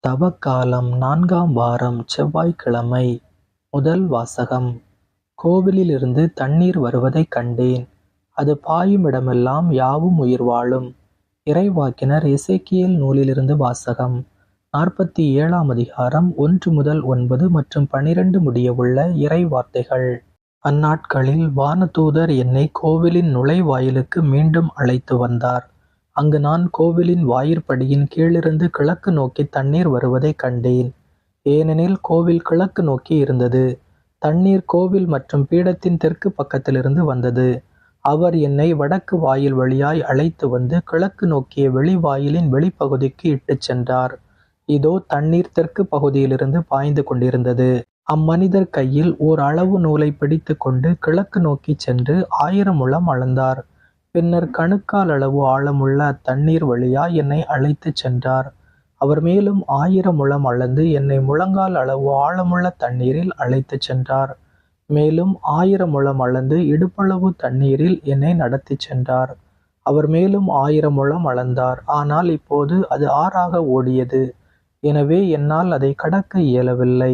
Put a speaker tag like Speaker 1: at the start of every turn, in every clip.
Speaker 1: தவக்காலம் 4ஆம் வாரம் செவ்வாய்க்கிழமை. முதல் வாசகம். கோவிலிலிருந்து தண்ணீர் வருவதைக் கண்டேன். அது பாயுமிடமெல்லாம் யாவும் உயிர் வாழும். இறைவாக்கினர் எசேக்கியேல் நூலிலிருந்து வாசகம். 47ஆம் அதிகாரம் 1 முதல் 9 மற்றும் 12 முடியவுள்ள இறை வார்த்தைகள். அந்நாட்களில் வானதூதர் என்னை கோவிலின் நுழைவாயிலுக்கு மீண்டும் அழைத்து வந்தார். அங்கு நான் கோவிலின் வாயிற்படியின் கீழிருந்து கிழக்கு நோக்கி தண்ணீர் வருவதைக் கண்டேன். ஏனெனில் கோவில் கிழக்கு நோக்கி இருந்தது. தண்ணீர் கோவில் மற்றும் பீடத்தின் தெற்கு பக்கத்திலிருந்து வந்தது. அவர் என்னை வடக்கு வாயில் வழியாய் அழைத்து வந்து கிழக்கு நோக்கிய வெளிவாயிலின் வெளிப்பகுதிக்கு இட்டுச் சென்றார். இதோ தண்ணீர் தெற்கு பகுதியிலிருந்து பாய்ந்து கொண்டிருந்தது. அம்மனிதர் கையில் ஓர் அளவு நூலை பிடித்து கொண்டு கிழக்கு நோக்கி சென்று 1000 முழம் அளந்தார். பின்னர் கணுக்கால் அளவு ஆழமுள்ள அத்தண்ணீர் வழியாய் என்னை அழைத்துச் சென்றார். அவர் மேலும் 1000 முழம் அளந்து என்னை முழங்கால் அளவு ஆழமுள்ள தண்ணீரில் அழைத்துச் சென்றார். மேலும் 1000 முழம் அளந்து இடுப்பளவு தண்ணீரில் என்னை நடத்திச் சென்றார். அவர் மேலும் 1000 முழம் அளந்தார். ஆனால் இப்போது அது ஆறாக ஓடியது. எனவே என்னால் அதை கடக்க இயலவில்லை.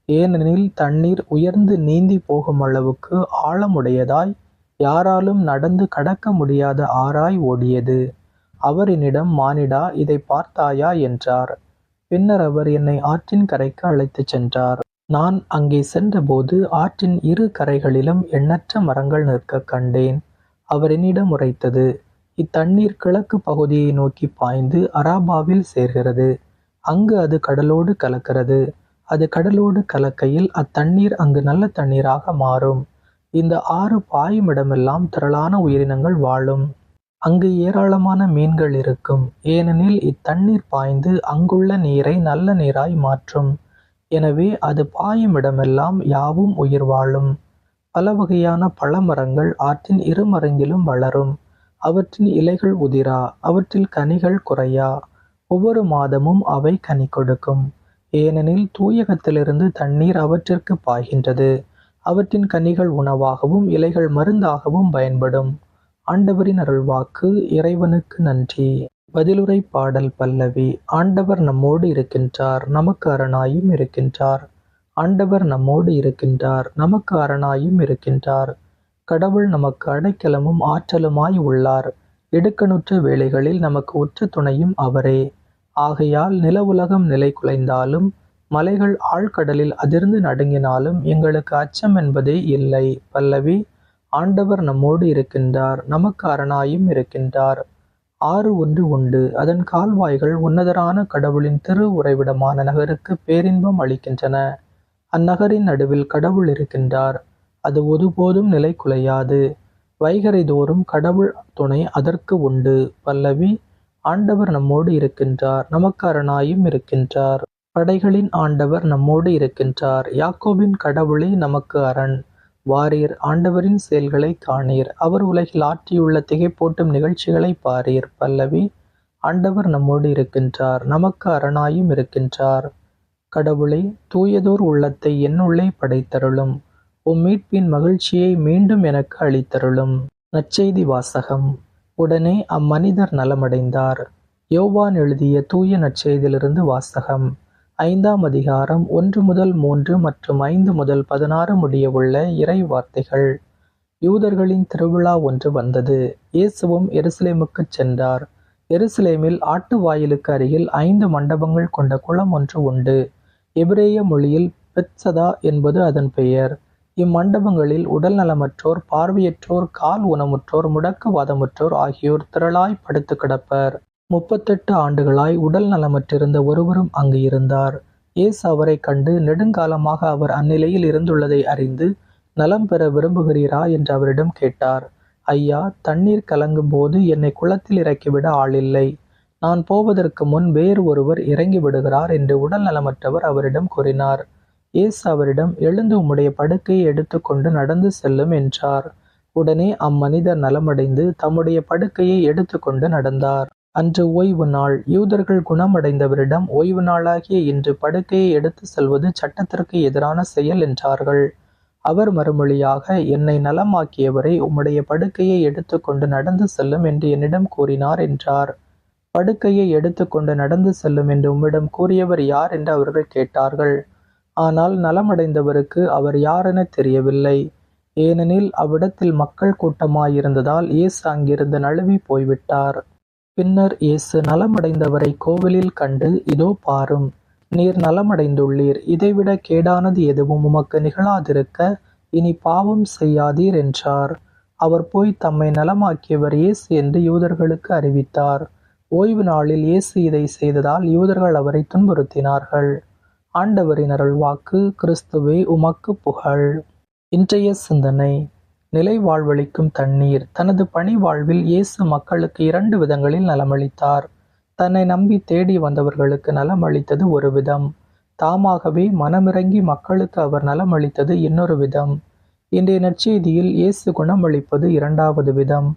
Speaker 1: ஏனெனில் தண்ணீர் உயர்ந்து நீந்தி போகும் அளவுக்கு ஆழமுடையதாய் யாராலும் நடந்து கடக்க முடியாத ஆறாய் ஓடியது. அவர் என்னிடம், மானிடா, இதை பார்த்தாயா என்றார். பின்னர் அவர் என்னை ஆற்றின் கரைக்கு அழைத்துச் சென்றார். நான் அங்கே சென்றபோது ஆற்றின் இரு கரைகளிலும் எண்ணற்ற மரங்கள் நிற்கக் கண்டேன். அவர் என்னிடம் உரைத்தது, இத்தண்ணீர் கிழக்கு பகுதியை நோக்கி பாய்ந்து அராபாவில் சேர்கிறது. அங்கு அது கடலோடு கலக்கிறது. அது கடலோடு கலக்கையில் அத்தண்ணீர் அங்கு நல்ல தண்ணீராக மாறும். இந்த ஆறு பாயுமிடமெல்லாம் திரளான உயிரினங்கள் வாழும். அங்கு ஏராளமான மீன்கள் இருக்கும். ஏனெனில் இத்தண்ணீர் பாய்ந்து அங்குள்ள நீரை நல்ல நீராய் மாற்றும். எனவே அது பாயுமிடமெல்லாம் யாவும் உயிர் வாழும். பல வகையான பழமரங்கள் ஆற்றின் இருமருங்கிலும் வளரும். அவற்றின் இலைகள் உதிரா, அவற்றில் கனிகள் குறையா. ஒவ்வொரு மாதமும் அவை கனி கொடுக்கும். ஏனெனில் தூயகத்திலிருந்து தண்ணீர் அவற்றிற்கு பாய்கின்றது. அவற்றின் கனிகள் உணவாகவும் இலைகள் மருந்தாகவும் பயன்படும். ஆண்டவரின் அருள்வாக்கு. இறைவனுக்கு நன்றி. பதிலுரை பாடல் பல்லவி. ஆண்டவர் நம்மோடு இருக்கின்றார், நமக்கு அரணாயும் இருக்கின்றார். ஆண்டவர் நம்மோடு இருக்கின்றார், நமக்கு அரணாயும் இருக்கின்றார். கடவுள் நமக்கு அடைக்கலமும் ஆற்றலுமாய் உள்ளார். இடுக்கணுற்ற வேளைகளில் நமக்கு உற்ற துணையும் அவரே. ஆகையால் நில உலகம் நிலை குலைந்தாலும் மலைகள் ஆழ்கடலில் அதிர்ந்து நடுங்கினாலும் எங்களுக்கு அச்சம் என்பதே இல்லை. பல்லவி. ஆண்டவர் நம்மோடு இருக்கின்றார், நமக்கு அரணாயும் இருக்கின்றார். ஆறு ஒன்று உண்டு, அதன் கால்வாய்கள் உன்னதரான கடவுளின் திரு உறைவிடமான நகருக்கு பேரின்பம் அளிக்கின்றன. அந்நகரின் நடுவில் கடவுள் இருக்கின்றார். அது ஒருபோதும் நிலை குலையாது. வைகறை தோறும் கடவுள் துணை அதற்கு உண்டு. பல்லவி. ஆண்டவர் நம்மோடு இருக்கின்றார், நமக்கு அரணாயும் இருக்கின்றார். படைகளின் ஆண்டவர் நம்மோடு இருக்கின்றார். யாக்கோபின் கடவுளே நமக்கு அரண். வாரீர், ஆண்டவரின் செயல்களை காணீர். அவர் உலகில் ஆற்றியுள்ள திகைப்பூட்டும் நிகழ்ச்சிகளை பாரீர். பல்லவி. ஆண்டவர் நம்மோடு இருக்கின்றார், நமக்கு அரணாயும் இருக்கின்றார். கடவுளே, தூயதோர் உள்ளத்தை என்னுள்ளே படைத்தருளும். மீட்பின் மகிழ்ச்சியை மீண்டும் எனக்கு அளித்தருளும். நற்செய்தி வாசகம். உடனே அம்மனிதர் நலமடைந்தார். யோவான் எழுதிய தூய நற்செய்தியிலிருந்து வாசகம். 5ஆம் அதிகாரம் 1 முதல் 3 மற்றும் 5 முதல் 16 முடியவுள்ள இறை வார்த்தைகள். யூதர்களின் திருவிழா ஒன்று வந்தது. இயேசுவும் எருசலேமுக்குச் சென்றார். எருசலேமில் ஆட்டு வாயிலுக்கு அருகில் 5 மண்டபங்கள் கொண்ட குளம் ஒன்று உண்டு. எபிரேய மொழியில் பெத்சதா என்பது அதன் பெயர். இம்மண்டபங்களில் உடல் நலமற்றோர், பார்வையற்றோர், கால் ஊனமுற்றோர், முடக்குவாதமுற்றோர் ஆகியோர் திரளாய் படுத்து கிடப்பர். 38 ஆண்டுகளாய் உடல் நலமற்றிருந்த ஒருவரும் அங்கு இருந்தார். இயேசு அவரை கண்டு, நெடுங்காலமாக அவர் அந்நிலையில் இருந்துள்ளதை அறிந்து, நலம் பெற விரும்புகிறீரா என்று அவரிடம் கேட்டார். ஐயா, தண்ணீர் கலங்கும் போது என்னை குளத்தில் இறக்கிவிட ஆளில்லை. நான் போவதற்கு முன் வேறு ஒருவர் இறங்கி விடுகிறார் என்று உடல் நலமற்றவர் அவரிடம் கூறினார். இயேசு அவரிடம், எழுந்து உம்முடைய படுக்கையை எடுத்துக்கொண்டு நடந்து செல்லும் என்றார். உடனே அம்மனிதர் நலமடைந்து தம்முடைய படுக்கையை எடுத்துக்கொண்டு நடந்தார். அன்று ஓய்வு நாள். யூதர்கள் குணமடைந்தவரிடம், ஓய்வு நாளாகிய இன்று படுக்கையை எடுத்து செல்வது சட்டத்திற்கு எதிரான செயல் என்றார்கள். அவர் மறுமொழியாக, என்னை நலமாக்கியவரை உம்முடைய படுக்கையை எடுத்துக்கொண்டு நடந்து செல்லும் என்று என்னிடம் கூறினார் என்றார். படுக்கையை எடுத்துக்கொண்டு நடந்து செல்லும் என்று உம்மிடம் கூறியவர் யார் என்று அவர்கள் கேட்டார்கள். ஆனால் நலமடைந்தவருக்கு அவர் யாரென தெரியவில்லை. ஏனெனில் அவ்விடத்தில் மக்கள் கூட்டமாயிருந்ததால் இயேசு அங்கிருந்து நழுவி போய்விட்டார். பின்னர் இயேசு நலமடைந்தவரை கோவிலில் கண்டு, இதோ பாரும், நீர் நலமடைந்துள்ளீர். இதைவிட கேடானது எதுவும் உமக்கு நிகழாதிருக்க இனி பாவம் செய்யாதீர் என்றார். அவர் போய் தம்மை நலமாக்கியவர் இயேசு என்று யூதர்களுக்கு அறிவித்தார். ஓய்வு நாளில் இயேசு இதை செய்ததால் யூதர்கள் அவரை துன்புறுத்தினார்கள். ஆண்டவரின் அருள்வாக்கு. கிறிஸ்துவே உமக்கு புகழ். இன்றைய சிந்தனை. நிலை வாழ்வளிக்கும் தண்ணீர். தனது பணி வாழ்வில் இயேசு மக்களுக்கு 2 விதங்களில் நலமளித்தார். தன்னை நம்பி தேடி வந்தவர்களுக்கு நலமளித்தது ஒரு விதம். தாமாகவே மனமிறங்கி மக்களுக்கு அவர் நலமளித்தது இன்னொரு விதம். இன்றைய நற்செய்தியில் இயேசு குணமளிப்பது 2வது விதம்.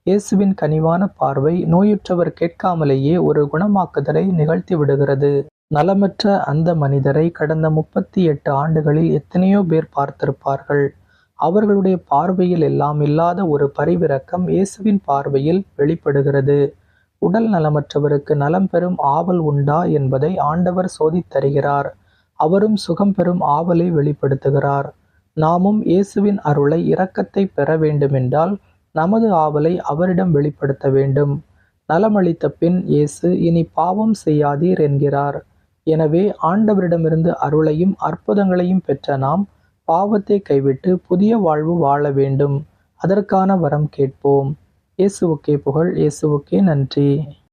Speaker 1: இயேசுவின் கனிவான பார்வை நோயுற்றவர் கேட்காமலேயே ஒரு குணமாக்குதலை நிகழ்த்தி விடுகிறது. நலமற்ற அந்த மனிதரை கடந்த 38 ஆண்டுகளில் எத்தனையோ பேர் பார்த்திருப்பார்கள். அவர்களுடைய பார்வையில் எல்லாம் இல்லாத ஒரு பரிவிரக்கம் இயேசுவின் பார்வையில் வெளிப்படுகிறது. உடல் நலமற்றவருக்கு நலம் பெறும் ஆவல் உண்டா என்பதை ஆண்டவர் சோதித்தருகிறார். அவரும் சுகம் பெறும் ஆவலை வெளிப்படுத்துகிறார். நாமும் இயேசுவின் அருளை, இரக்கத்தை பெற வேண்டுமென்றால் நமது ஆவலை அவரிடம் வெளிப்படுத்த வேண்டும். நலமளித்த பின் இயேசு இனி பாவம் செய்யாதீர் என்கிறார். எனவே ஆண்டவரிடமிருந்து அருளையும் அற்புதங்களையும் பெற்ற நாம் பாவத்தை கைவிட்டு புதிய வாழ்வு வாழ வேண்டும். அதற்கான வரம் கேட்போம். இயேசுவுக்கே புகழ். இயேசுவுக்கே நன்றி.